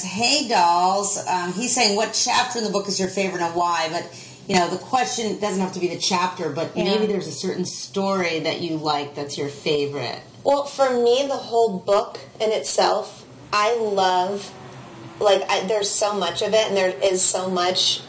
Hey, dolls. He's saying, what chapter in the book is your favorite and why? But, the question doesn't have to be the chapter, but maybe there's a certain story that you like that's your favorite. Well, for me, the whole book in itself, I love, there's so much of it, and there is so much,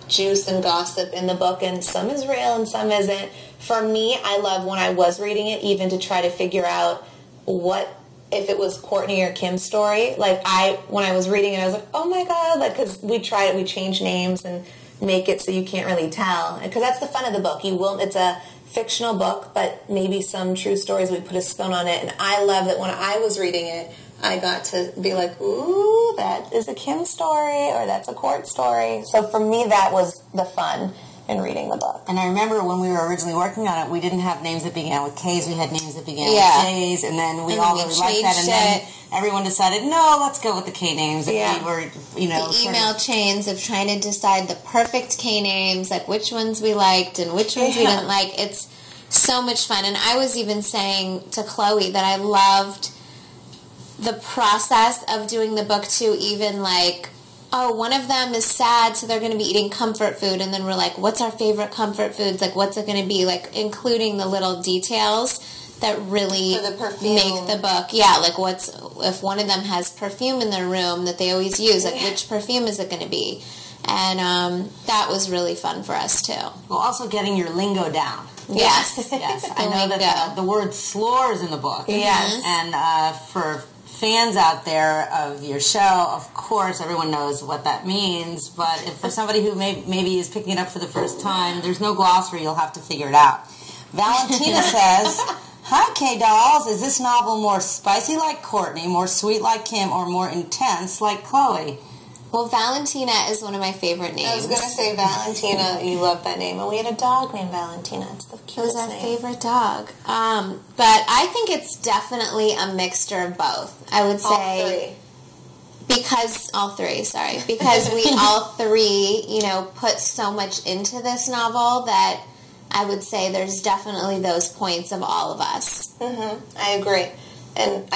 juice and gossip in the book, and some is real and some isn't. For me, I love when I was reading it, even to try to figure out if it was Courtney or Kim's story. When I was reading it, I was like, oh my God, because we change names and make it so you can't really tell. Because that's the fun of the book. It's a fictional book, but maybe some true stories, we put a spin on it. And I love that when I was reading it, I got to be like, ooh, that is a Kim story, or that's a Court story. So for me, that was the fun in reading the book. And I remember when we were originally working on it, we didn't have names that began with K's. We had names that began with J's, and then we all really liked that. And then everyone decided, no, let's go with the K names. And we were, the email chains of trying to decide the perfect K names, which ones we liked and which ones we didn't like. It's so much fun. And I was even saying to Chloe that I loved the process of doing the book too, even one of them is sad, so they're going to be eating comfort food, and then we're like, what's our favorite comfort foods? What's it going to be? Including the little details that really make the book. Yeah, if one of them has perfume in their room that they always use, which perfume is it going to be? And that was really fun for us, too. Well, also getting your lingo down. Yes. Yes. I know that the word slur is in the book. Yes. And for fans out there of your show, of course, everyone knows what that means, but if for somebody who maybe is picking it up for the first time, there's no glossary, you'll have to figure it out. Valentina says, hi, K-Dolls. Is this novel more spicy like Courtney, more sweet like Kim, or more intense like Chloe? Well, Valentina is one of my favorite names. I was going to say Valentina. You love that name. And we had a dog named Valentina. It's the cutest name. It was our favorite dog. But I think it's definitely a mixture of both. I would say... All three, sorry. Because we all three, put so much into this novel that I would say there's definitely those points of all of us. Mm-hmm. I agree. And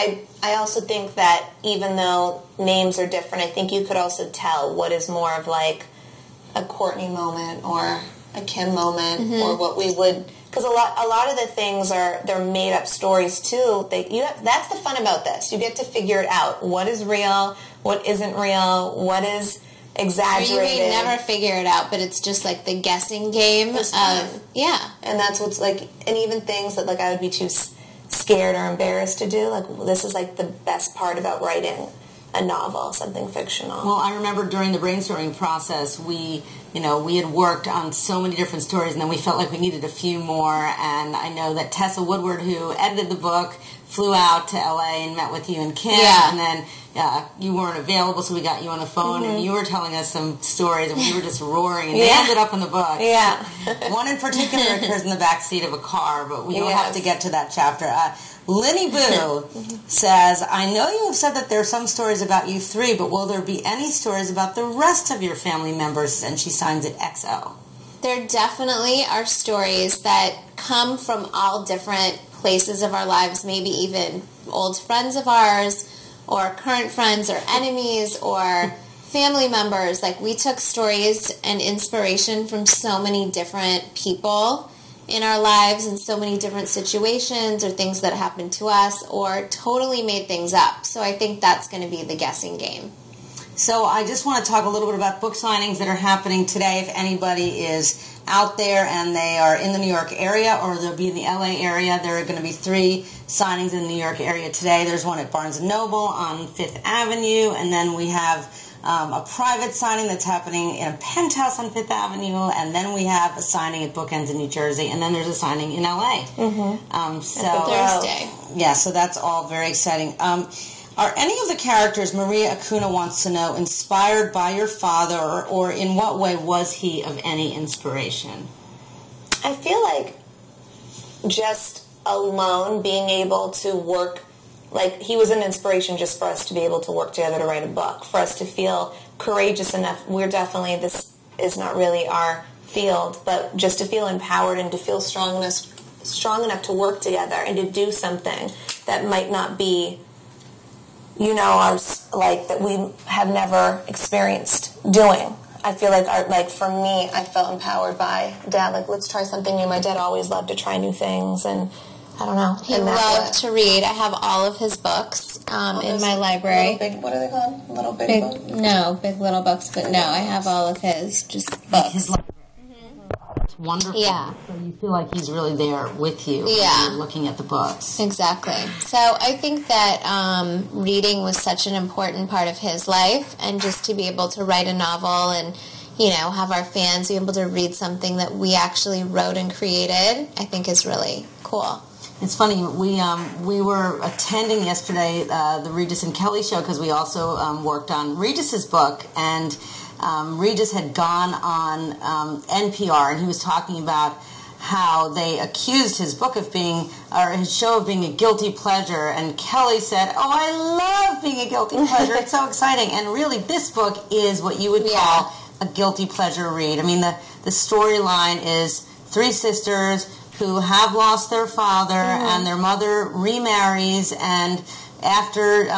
I also think that even though names are different, I think you could also tell what is more of a Courtney moment or a Kim moment, or what we would... Because a lot of the things they're made up stories too. That's the fun about this. You get to figure it out. What is real? What isn't real? What is exaggerated? Or you may never figure it out, but it's just the guessing game. And that's what's and even things that I would be too scared or embarrassed to do. This is the best part about writing a novel, something fictional. Well, I remember during the brainstorming process, we had worked on so many different stories, and then we felt like we needed a few more. And I know that Tessa Woodward, who edited the book, flew out to LA and met with you and Kim. Yeah. And then you weren't available, so we got you on the phone, and you were telling us some stories, and we were just roaring, and they ended up in the book. Yeah. One in particular occurs in the back seat of a car, but we don't have to get to that chapter. Linny Boo says, I know you have said that there are some stories about you three, but will there be any stories about the rest of your family members? And she signs it XO. There definitely are stories that come from all different places of our lives, maybe even old friends of ours, or current friends, or enemies, or family members. We took stories and inspiration from so many different people in our lives and so many different situations or things that happened to us, or totally made things up. So I think that's going to be the guessing game. So I just want to talk a little bit about book signings that are happening today. If anybody is out there and they are in the New York area, or they'll be in the LA area, there are going to be 3 signings in the New York area today. There's one at Barnes & Noble on 5th Avenue, and then we have a private signing that's happening in a penthouse on 5th Avenue, and then we have a signing at Bookends in New Jersey, and then there's a signing in LA. Thursday. Yeah, so that's all very exciting. Are any of the characters, Maria Acuna wants to know, inspired by your father, or in what way was he of any inspiration? I feel like just alone being able to work, he was an inspiration just for us to be able to work together to write a book, for us to feel courageous enough. This is not really our field, but just to feel empowered and to feel strong enough to work together and to do something that might not be you know, are like that we have never experienced doing. I feel like for me, I felt empowered by Dad. Like, let's try something new. My dad always loved to try new things, and I don't know. He loved to read. I have all of his books in my library. What are they called? Little big books? No, Big Little Books, but no, I have all of his books. His library. It's wonderful. Yeah. So you feel like he's really there with you. Yeah. When you're looking at the books. Exactly. So I think that reading was such an important part of his life, and just to be able to write a novel and, you know, have our fans be able to read something that we actually wrote and created, I think is really cool. It's funny, we were attending yesterday the Regis and Kelly show because we also worked on Regis's book, and Regis had gone on NPR, and he was talking about how they accused his book of being, or his show of being a guilty pleasure, and Kelly said, "Oh, I love being a guilty pleasure. It's so exciting." And really, this book is what you would call a guilty pleasure read. I mean, the storyline is three sisters who have lost their father, and their mother remarries, and after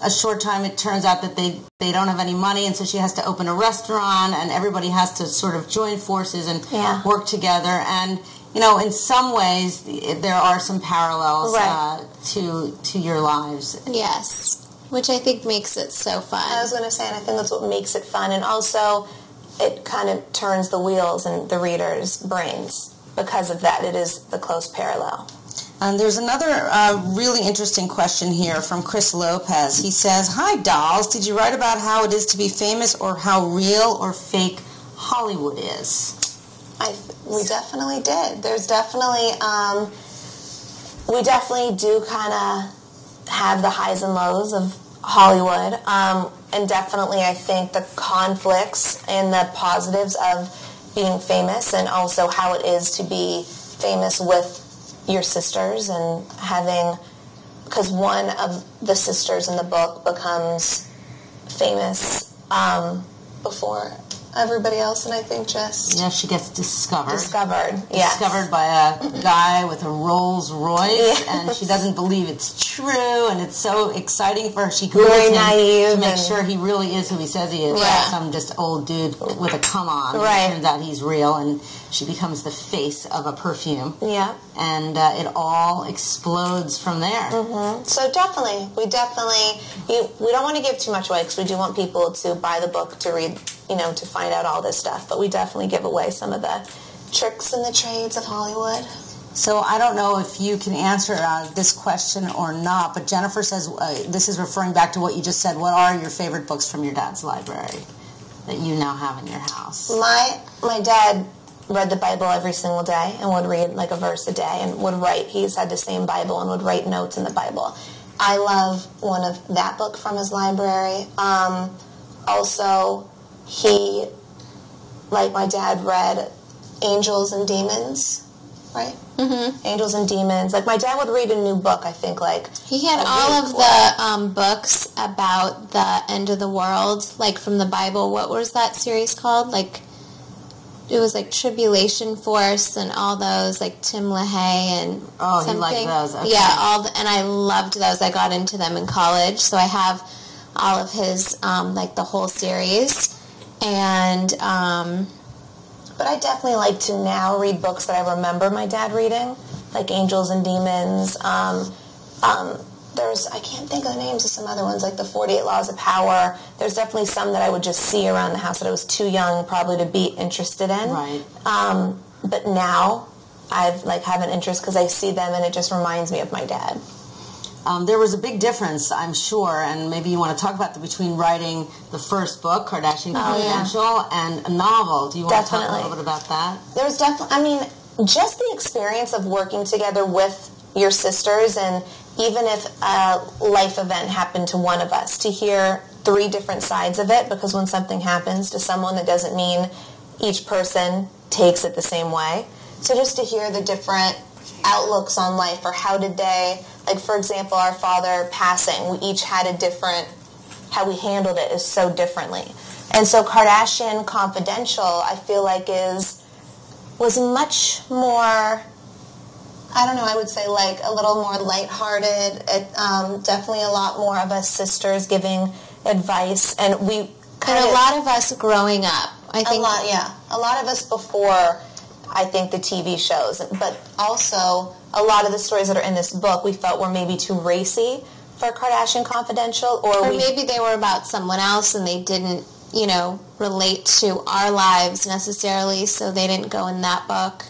a short time it turns out that they don't have any money, and so she has to open a restaurant, and everybody has to sort of join forces and work together. And, you know, in some ways there are some parallels to your lives. Yes, which I think makes it so fun. I was going to say, and I think that's what makes it fun, and also it kind of turns the wheels in the reader's brains. Because of that, it is the close parallel. And there's another really interesting question here from Chris Lopez. He says, "Hi, dolls. Did you write about how it is to be famous, or how real or fake Hollywood is?" We definitely did. There's definitely, we definitely do kind of have the highs and lows of Hollywood. And definitely, I think the conflicts and the positives of being famous, and also how it is to be famous with your sisters, and having, because one of the sisters in the book becomes famous before everybody else, and I think just... Yeah, she gets discovered. Yes. Discovered by a guy with a Rolls Royce, and she doesn't believe it's true, and it's so exciting for her. She Googles him naive to make sure he really is who he says he is. Yeah. Some just old dude with a come-on. Right. It turns out he's real, and she becomes the face of a perfume. Yeah. And it all explodes from there. So definitely, we don't want to give too much away, because we do want people to buy the book to read, you know, to find out all this stuff, but we definitely give away some of the tricks and the trades of Hollywood. So I don't know if you can answer this question or not, but Jennifer says, this is referring back to what you just said, what are your favorite books from your dad's library that you now have in your house? My dad read the Bible every single day, and would read like a verse a day, and would write. He's had the same Bible and would write notes in the Bible. I love one of that book from his library. Also, he, like my dad, read Angels and Demons, right? Angels and Demons. Like, my dad would read a new book, I think, like... He had all of the books about the end of the world, like from the Bible. What was that series called? Like, it was like Tribulation Force and all those, like Tim LaHaye and something. You like those? Okay. Yeah, and I loved those. I got into them in college, so I have all of his, like the whole series. And, but I definitely like to now read books that I remember my dad reading, like Angels and Demons. I can't think of the names of some other ones, like the 48 Laws of Power. There's definitely some that I would just see around the house that I was too young probably to be interested in. Right. But now I've have an interest because I see them and it just reminds me of my dad. There was a big difference, I'm sure, and maybe you want to talk about between writing the first book, Kardashian Confidential, and a novel. Do you want to talk a little bit about that? There's definitely, just the experience of working together with your sisters, and even if a life event happened to one of us, to hear three different sides of it, because when something happens to someone, that doesn't mean each person takes it the same way. So just to hear the different outlooks on life, or how did they, for example, our father passing, we each had a different, how we handled it is so differently. And so Kardashian Confidential, I feel like was much more, I don't know, I would say like a little more lighthearted. Definitely a lot more of us sisters giving advice, and we kind And of... a lot of us growing up. I think A lot of us before, I think, the TV shows. But also, a lot of the stories that are in this book we felt were maybe too racy for Kardashian Confidential. Or maybe they were about someone else and they didn't, relate to our lives necessarily, so they didn't go in that book.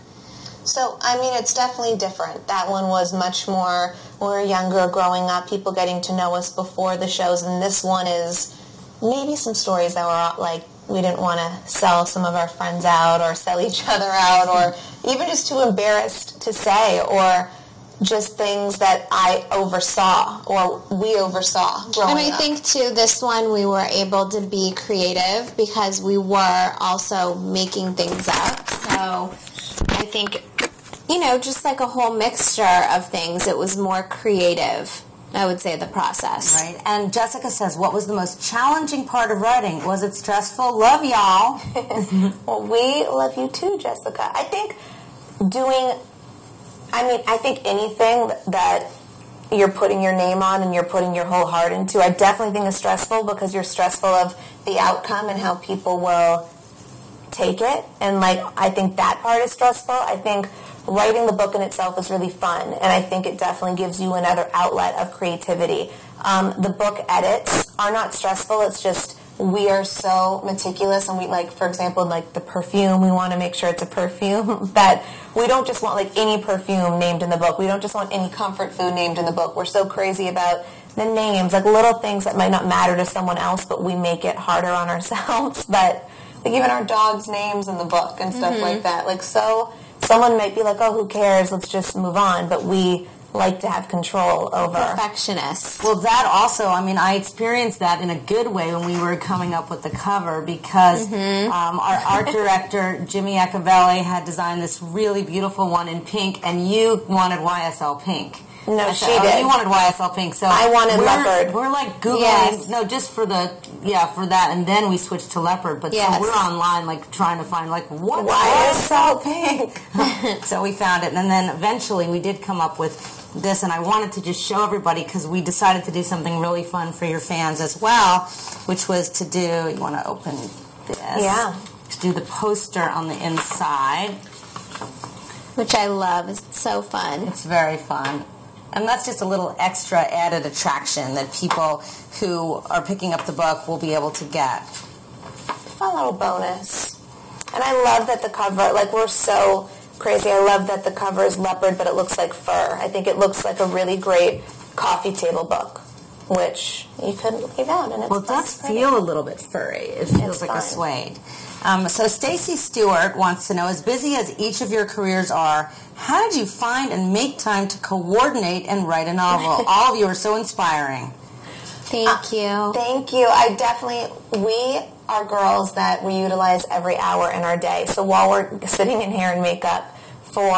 So, I mean, it's definitely different. That one was much more, we were younger, growing up, people getting to know us before the shows, and this one is maybe some stories that were like, we didn't want to sell some of our friends out or sell each other out, or even just too embarrassed to say, or just things that I oversaw or we oversaw growing up. And I think, too, this one we were able to be creative because we were also making things up. So I think, just like a whole mixture of things, it was more creative, I would say, the process. Right. And Jessica says, what was the most challenging part of writing? Was it stressful? Love y'all. Well, we love you too, Jessica. I think anything that you're putting your name on and you're putting your whole heart into, I definitely think is stressful because you're stressful of the outcome and how people will take it. And, I think that part is stressful. I think writing the book in itself is really fun, and I think it definitely gives you another outlet of creativity. The book edits are not stressful. It's just we are so meticulous, and we, for example, the perfume, we want to make sure it's a perfume that we don't just want, any perfume named in the book. We don't just want any comfort food named in the book. We're so crazy about the names, little things that might not matter to someone else, but we make it harder on ourselves. But, even our dogs' names in the book and stuff like that. So someone might be like, oh, who cares? Let's just move on. But we like to have control over. Perfectionists. Well, that also, I experienced that in a good way when we were coming up with the cover because our art director, Jimmy Acavelle, had designed this really beautiful one in pink, and you wanted YSL pink. No, she did. You wanted YSL pink, so I wanted leopard. We're Googling, just for for that, and then we switched to leopard. But so we're online, trying to find what YSL pink. So we found it, and then eventually we did come up with this, and I wanted to just show everybody because we decided to do something really fun for your fans as well, which was to do. You want to open this? Yeah. To do the poster on the inside, which I love. It's so fun. It's very fun. And that's just a little extra added attraction that people who are picking up the book will be able to get. Fun little bonus. And I love that the cover, we're so crazy. I love that the cover is leopard, but it looks like fur. I think it looks like a really great coffee table book, which you couldn't leave out. And it does feel a little bit furry. It feels like a suede. So Stacy Stewart wants to know, as busy as each of your careers are, how did you find and make time to coordinate and write a novel? All of you are so inspiring. Thank you. Thank you. We are girls that we utilize every hour in our day. So while we're sitting in hair and makeup for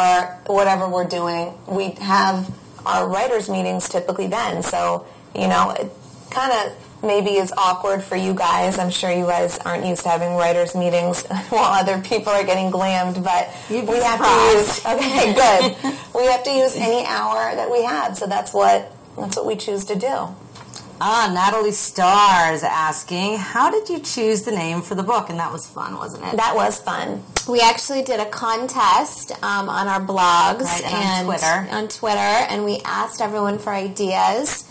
whatever we're doing, we have our writers' meetings typically then. So, it kind of maybe is awkward for you guys. I'm sure you guys aren't used to having writers' meetings while other people are getting glammed, but we have to use, okay, good. We have to use any hour that we have, so that's what we choose to do. Natalie Starr is asking, how did you choose the name for the book? And that was fun, wasn't it? That was fun. We actually did a contest on our blogs and on Twitter, and we asked everyone for ideas.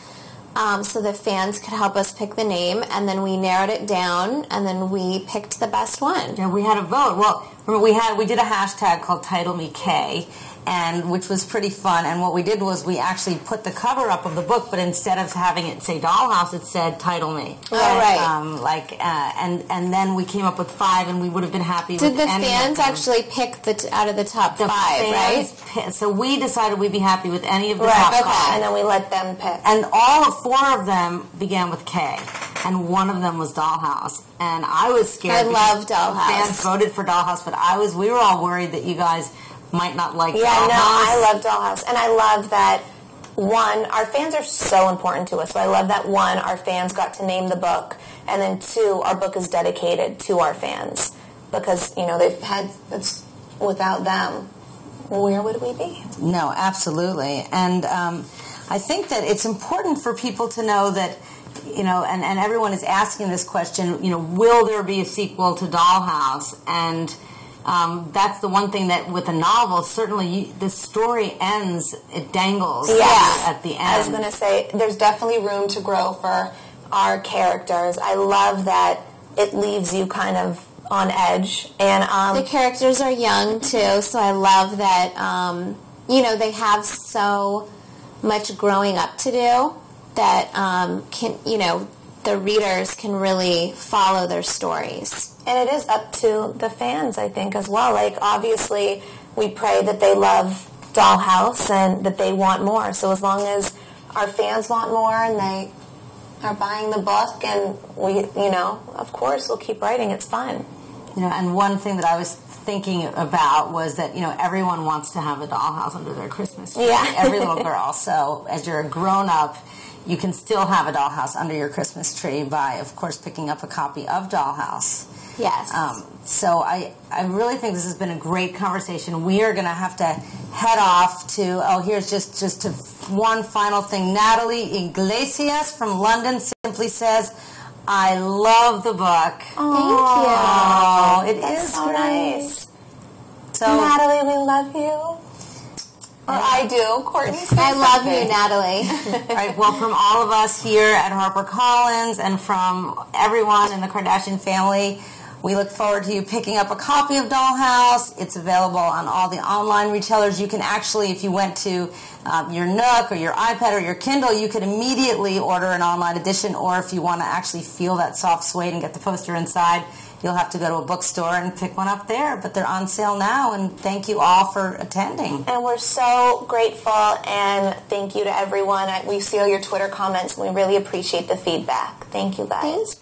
So the fans could help us pick the name, and then we narrowed it down, and then we picked the best one. Yeah, we had a vote. Well, remember we did a hashtag called Title Me K, and which was pretty fun. And what we did was we actually put the cover up of the book, but instead of having it say Dollhouse, it said Title Me. Oh, right. And then we came up with 5, and we would have been happy with any. Did the fans actually pick out of the top 5, right? So we decided we'd be happy with any of the top 5. And then we let them pick. And all 4 of them began with K, and one of them was Dollhouse. And I was scared. I love Dollhouse. Fans voted for Dollhouse, but we were all worried that you guys might not like Dollhouse. Yeah, no, I love Dollhouse. And I love that, 1, our fans are so important to us. So I love that, 1, our fans got to name the book. And then 2, our book is dedicated to our fans. Because, they've had, without them, where would we be? No, absolutely. And I think that it's important for people to know that, and everyone is asking this question, will there be a sequel to Dollhouse? And that's the one thing that with a novel, certainly the story ends, it dangles at the end. I was going to say, there's definitely room to grow for our characters. I love that it leaves you kind of on edge. And the characters are young, too, so I love that, they have so much growing up to do that, the readers can really follow their stories. And it is up to the fans, I think, as well. Like, obviously, we pray that they love Dollhouse and that they want more. So as long as our fans want more and they are buying the book and we, of course, we'll keep writing. It's fun. And one thing that I was thinking about was that, everyone wants to have a dollhouse under their Christmas tree. Yeah. Every little girl. So as you're a grown-up, you can still have a dollhouse under your Christmas tree by, of course, picking up a copy of Dollhouse. Yes. So I really think this has been a great conversation. We are going to have to head off to, here's just to one final thing. Natalie Iglesias from London simply says, I love the book. Oh, thank you. It is so great. Nice. So, Natalie, we love you. Or I do. Courtney says I love something. you, Natalie. All right, well, from all of us here at HarperCollins and from everyone in the Kardashian family, we look forward to you picking up a copy of Dollhouse. It's available on all the online retailers. You can actually, if you went to your Nook or your iPad or your Kindle, you could immediately order an online edition, or if you want to actually feel that soft suede and get the poster inside, you'll have to go to a bookstore and pick one up there. But they're on sale now, and thank you all for attending. And we're so grateful, and thank you to everyone. We see all your Twitter comments, and we really appreciate the feedback. Thank you, guys. Thanks.